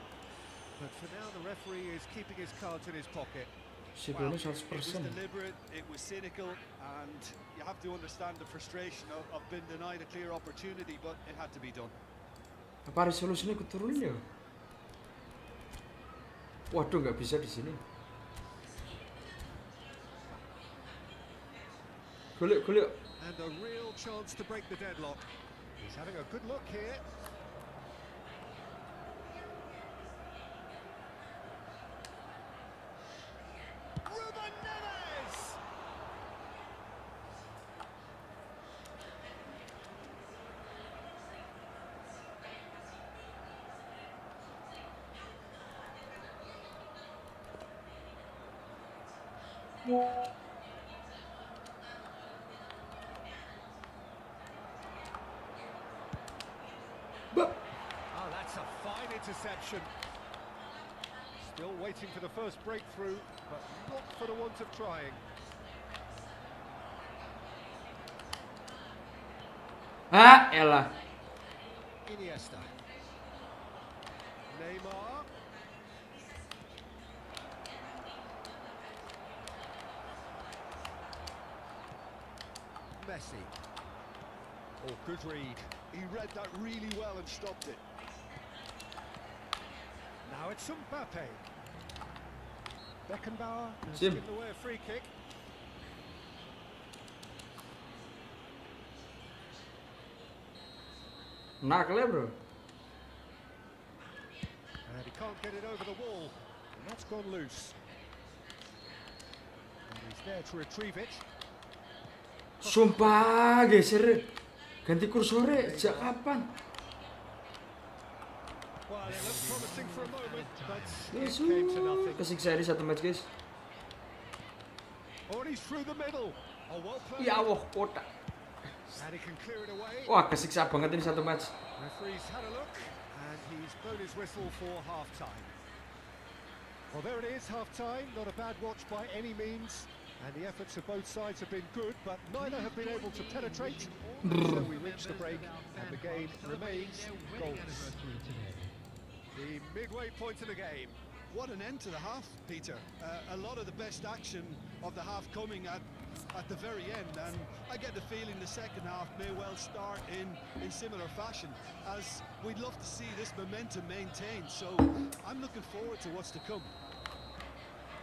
But for now the referee is keeping his cards in his pocket. Sebenarnya it was 100%. deliberate, it was cynical, and you have to understand the frustration of being denied a clear opportunity, but it had to be done. Apa resolusinya aku turunin ya? Waduh, nggak bisa di sini. Kulik. And a real chance to break the deadlock. He's having a good look here. Ruben Neves! Oh, that's a fine interception. Still waiting for the first breakthrough, but not for the want of trying. Ah, elah. Iniesta. Neymar. Messi. Oh, good read. He read that really well and stopped it. Now it's Mbappe. Beckenbauer has Sim. given away a free kick. Nakal ya, bro. And he can't get it over the wall. And that's gone loose. And he's there to retrieve it. Sumpah, geser. Ganti kursornya, sejak kapan? Well, it looked promising for a moment, but it Yesus, came to nothing. kesiksa di satu match, guys. Oh, and he's through the middle. Oh, well played. Ya Allah, kotak. And he can clear it away. Wah, kesiksa banget ini satu match. Referee's had a look, and he's blown his whistle for half-time. Well, there it is, half-time. Not a bad watch by any means. And the efforts of both sides have been good, but neither have been able to penetrate. So we reach the break, and the game remains goalless. The midway point of the game. What an end to the half, Peter. A lot of the best action of the half coming at the very end, and I get the feeling the second half may well start in similar fashion, as we'd love to see this momentum maintained. So I'm looking forward to what's to come.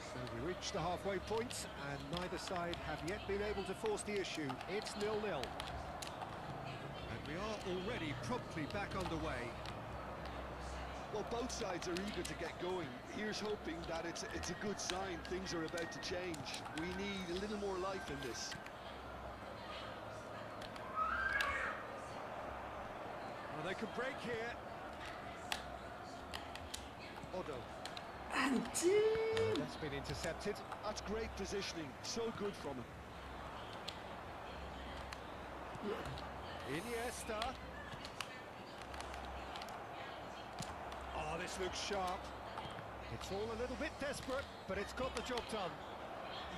So we reach the halfway point, and neither side have yet been able to force the issue. It's 0-0. And we are already promptly back underway. Well, both sides are eager to get going. Here's hoping that it's a good sign. Things are about to change. We need a little more life in this. Well, they can break here. Otto. Anjir. That's been intercepted. That's great positioning. So good from him. Iniesta. Oh, this looks sharp. It's all a little bit desperate, but it's got the job done.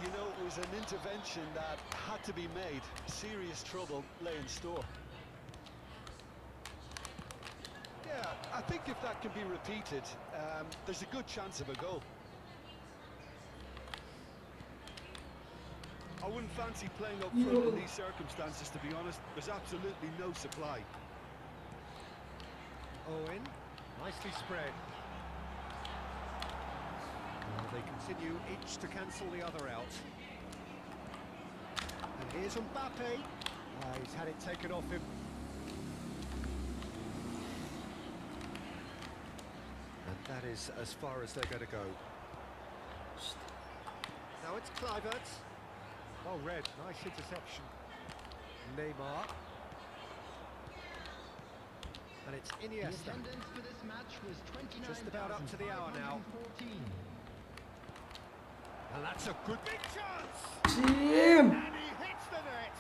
You know, it was an intervention that had to be made. Serious trouble lay in store. Yeah, I think if that can be repeated, there's a good chance of a goal. I wouldn't fancy playing up front in these circumstances, to be honest. There's absolutely no supply. Owen, nicely spread. Well, they continue each to cancel the other out. And here's Mbappe. He's had it taken off him. And that is as far as they're going to go. Now it's Kluivert. Well read, nice interception. Neymar. And it's Iniesta. Attendance for this match was 29,514. Just about up to the hour now. And that's a good big chance. Jim. And he hits the net.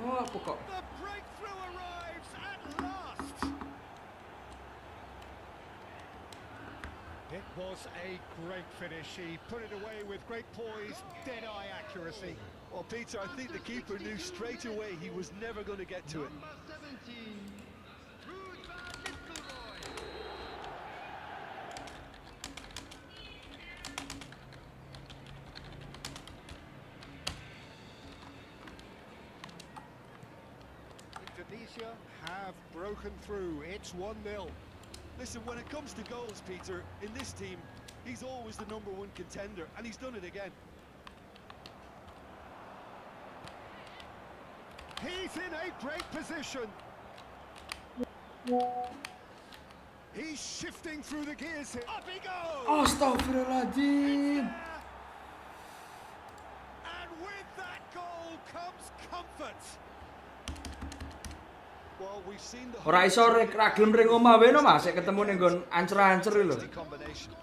Oh, apa kok? The breakthrough arrives at last. It was a great finish. He put it away with great poise, dead-eye accuracy. Well, Peter, I think the keeper knew straight away he was never going to get to it. Number 17, Ruud van Nistelrooy. Indonesia have broken through. It's 1-0. Listen, when it comes to goals, Peter, in this team, he's always the #1 contender, and he's done it again. He's in a great position. He's shifting through the gears here. Up he goes! Astagfirullahaladzim. And with that goal comes comfort. Well, we've seen the Ora iso ra gelem ring omah wae no Mas, sik ketemu ning nggon ancer-ancer lho. combination.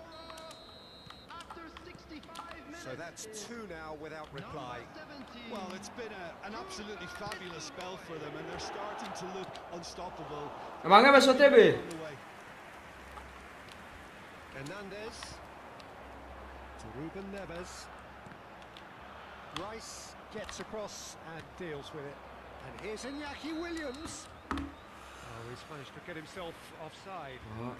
After 65 minutes, So that's 2 now without reply. number 17. Well, it's been an absolutely fabulous spell for them, and they're starting to look unstoppable Emangnya wis OTW? on the way. Hernandez to Ruben Neves. Rice gets across and deals with it. And here's Iñaki Williams. Oh, he's managed to get himself offside. Oh.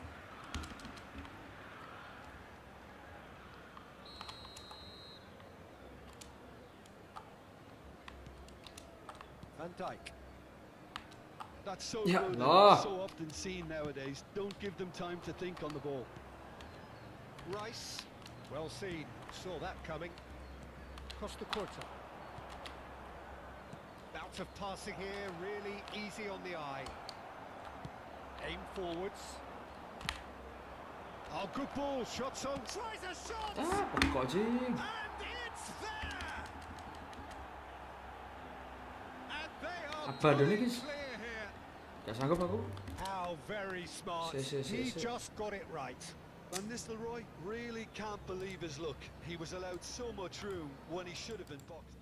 Van Dijk. That's so Yeah, good, no. and so often seen nowadays. Don't give them time to think on the ball. Rice, well seen. Saw that coming. Costa Curta. Bout of passing here, really easy on the eye. Aim forwards. Oh, good ball. Shots on. Tries a shot. Ah, apa kok Jing? And it's there. And they are Apa ada nih, going guys? clear here. Gak sanggup aku. How very smart. Si. He just got it right. Van Nistelrooy really can't believe his luck. He was allowed so much room when he should have been boxed.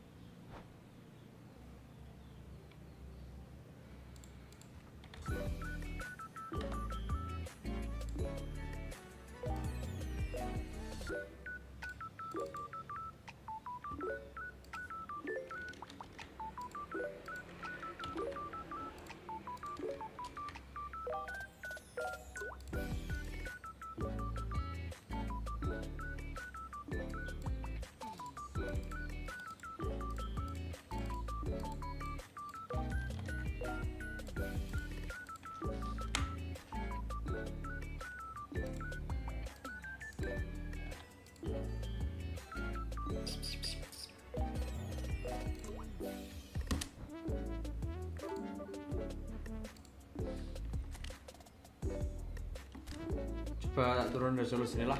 Coba turun resolusi lah.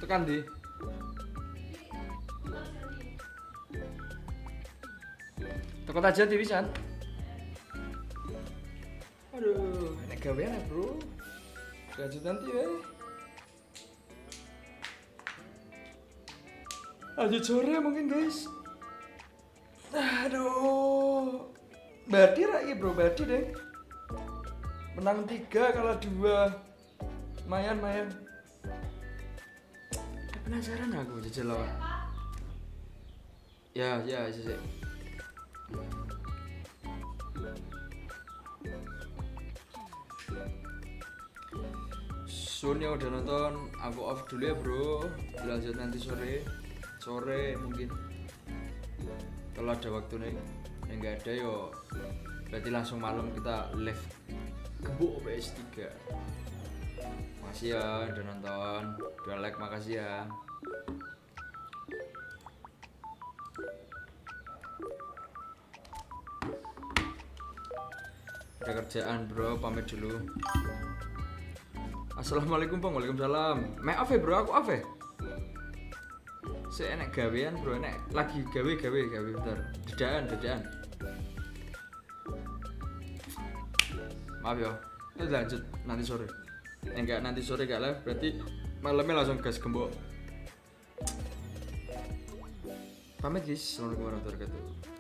Tekan di. Tekan aja di pisan. Aduh, enak gawean ya, Bro. Gaji nanti ya. Lanjut sore mungkin guys. Aduh. Badi lagi bro, badi deh. Menang 3 kalah 2. Mayan. Penasaran aku jajal lawan. Ya, sih. Sun yang udah nonton, aku off dulu ya bro. Lanjut nanti sore mungkin. Kalau ada waktu nih, yang nggak ada yo, berarti langsung malam kita live Gembok PS3. Makasih ya udah nonton, udah like, makasih ya. Ada kerjaan bro, pamit dulu. Assalamualaikum bang, waalaikumsalam. Off ya bro, aku off ya. Saya enak gawean bro, enak lagi gawe bentar. Dedaan. Maaf ya, kita lanjut nanti sore. Enggak nanti sore gak live, berarti malamnya langsung gas Gembok. Pamit guys, assalamualaikum warahmatullahi wabarakatuh.